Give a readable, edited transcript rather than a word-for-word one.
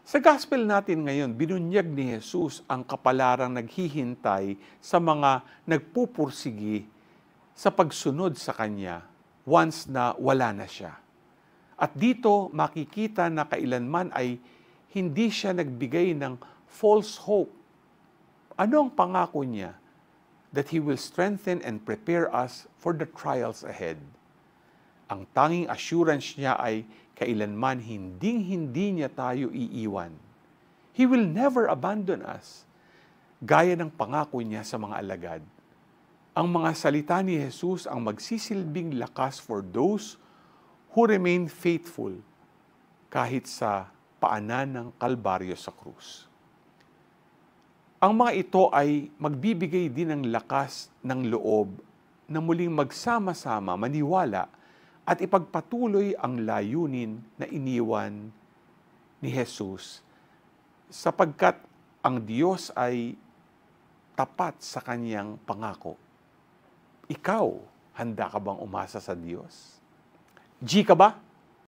Sa gospel natin ngayon, binunyag ni Jesus ang kapalarang naghihintay sa mga nagpupursigi sa pagsunod sa Kanya once na wala na siya. At dito makikita na kailanman ay hindi siya nagbigay ng false hope. Ano ang pangako niya? That He will strengthen and prepare us for the trials ahead. Ang tanging assurance niya ay kailanman hinding-hindi niya tayo iiwan. He will never abandon us, gaya ng pangako niya sa mga alagad. Ang mga salita ni Jesus ang magsisilbing lakas for those who remain faithful kahit sa paanan ng Kalbaryo sa krus. Ang mga ito ay magbibigay din ng lakas ng loob na muling magsama-sama, maniwala at ipagpatuloy ang layunin na iniwan ni Jesus sapagkat ang Diyos ay tapat sa Kanyang pangako. Ikaw, handa ka bang umasa sa Diyos? G ka ba?